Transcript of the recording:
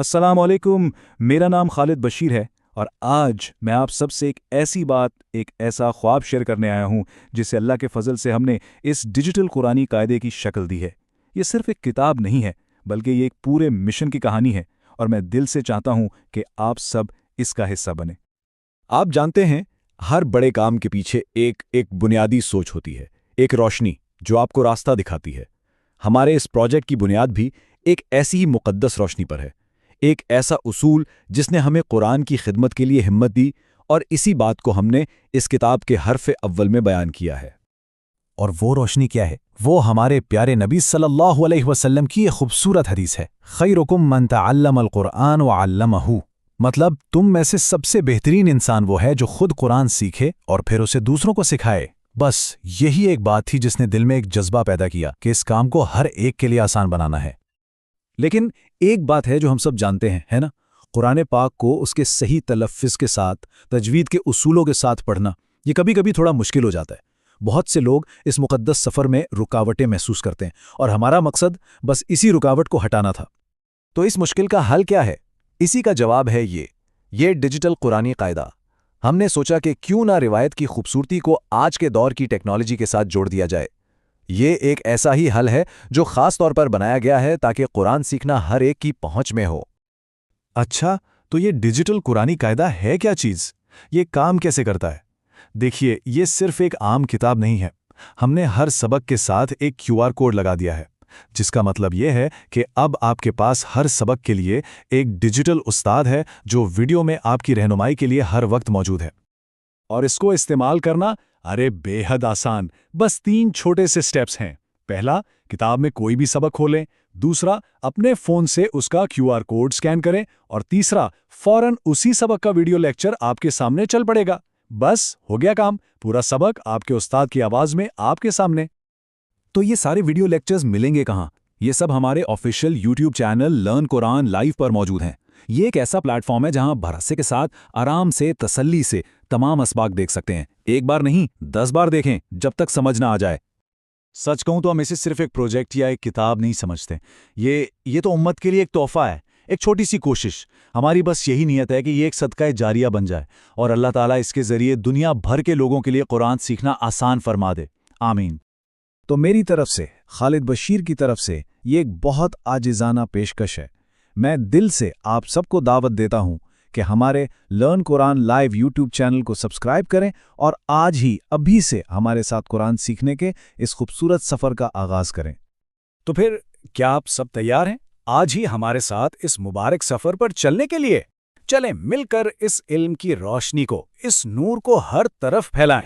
अस्सलाम वालेकुम। मेरा नाम खालिद बशीर है और आज मैं आप सब से एक ऐसा ख्वाब शेयर करने आया हूँ जिसे अल्लाह के फजल से हमने इस डिजिटल कुरानी कायदे की शक्ल दी है। ये सिर्फ एक किताब नहीं है, बल्कि ये एक पूरे मिशन की कहानी है और मैं दिल से चाहता हूँ कि आप सब इसका हिस्सा बने। आप जानते हैं, हर बड़े काम के पीछे एक एक बुनियादी सोच होती है, एक रोशनी जो आपको रास्ता दिखाती है। हमारे इस प्रोजेक्ट की बुनियाद भी एक ऐसी ही मुक़द्दस रोशनी पर है, एक ऐसा उसूल जिसने हमें कुरान की खिदमत के लिए हिम्मत दी, और इसी बात को हमने इस किताब के हर्फ़ अव्वल में बयान किया है। और वो रोशनी क्या है? वो हमारे प्यारे नबी सल्लल्लाहु अलैहि वसल्लम की एक खूबसूरत हदीस है, खैरुकुम मन तअल्लमल कुरआन व अल्लमहु। मतलब तुम में से सबसे बेहतरीन इंसान वो है जो खुद कुरान सीखे और फिर उसे दूसरों को सिखाए। बस यही एक बात थी जिसने दिल में एक जज्बा पैदा किया कि इस काम को हर एक के लिए आसान बनाना है। लेकिन एक बात है जो हम सब जानते हैं, है ना? कुरान पाक को उसके सही तलफ़्फ़ुज़ के साथ, तजवीद के उसूलों के साथ पढ़ना ये कभी कभी थोड़ा मुश्किल हो जाता है। बहुत से लोग इस मुक़द्दस सफ़र में रुकावटें महसूस करते हैं और हमारा मकसद बस इसी रुकावट को हटाना था। तो इस मुश्किल का हल क्या है? इसी का जवाब है ये डिजिटल कुरानी कायदा। हमने सोचा कि क्यों ना रिवायत की खूबसूरती को आज के दौर की टेक्नोलॉजी के साथ जोड़ दिया जाए। ये एक ऐसा ही हल है जो खास तौर पर बनाया गया है ताकि कुरान सीखना हर एक की पहुंच में हो। अच्छा, तो ये डिजिटल कुरानी कायदा है क्या चीज़? ये काम कैसे करता है? देखिए, ये सिर्फ एक आम किताब नहीं है। हमने हर सबक के साथ एक QR कोड लगा दिया है, जिसका मतलब ये है कि अब आपके पास हर सबक के लिए एक डिजिटल उस्ताद है जो वीडियो में आपकी रहनुमाई के लिए हर वक्त मौजूद है। और इसको इस्तेमाल करना बेहद आसान। बस 3 छोटे से स्टेप्स हैं। पहला, किताब में कोई भी सबक खोलें। दूसरा, अपने फ़ोन से उसका QR कोड स्कैन करें। और तीसरा, फौरन उसी सबक का वीडियो लेक्चर आपके सामने चल पड़ेगा। बस हो गया काम, पूरा सबक आपके उस्ताद की आवाज़ में आपके सामने। तो ये सारे वीडियो लेक्चर्स मिलेंगे कहाँ? ये सब हमारे official YouTube channel learn Quran live पर मौजूद हैं। ये एक ऐसा प्लेटफॉर्म है जहां भरोसे के साथ, आराम से, तसल्ली से तमाम असबाक देख सकते हैं। एक बार नहीं, 10 बार देखें, जब तक समझ ना आ जाए। सच कहूं तो हम इसे सिर्फ एक प्रोजेक्ट या एक किताब नहीं समझते। ये तो उम्मत के लिए एक तोहफा है, एक छोटी सी कोशिश। हमारी बस यही नीयत है कि ये एक सदका जारिया बन जाए और अल्लाह ताला इसके ज़रिए दुनिया भर के लोगों के लिए कुरान सीखना आसान फरमा दे। आमीन। तो मेरी तरफ से, खालिद बशीर की तरफ से, ये एक बहुत आजिज़ाना पेशकश है। मैं दिल से आप सबको दावत देता हूं कि हमारे learn Quran live YouTube channel को सब्सक्राइब करें और आज ही अभी से हमारे साथ कुरान सीखने के इस खूबसूरत सफ़र का आगाज़ करें। तो फिर क्या आप सब तैयार हैं आज ही हमारे साथ इस मुबारक सफ़र पर चलने के लिए? चलें मिलकर इस इल्म की रोशनी को, इस नूर को हर तरफ फैलाएं।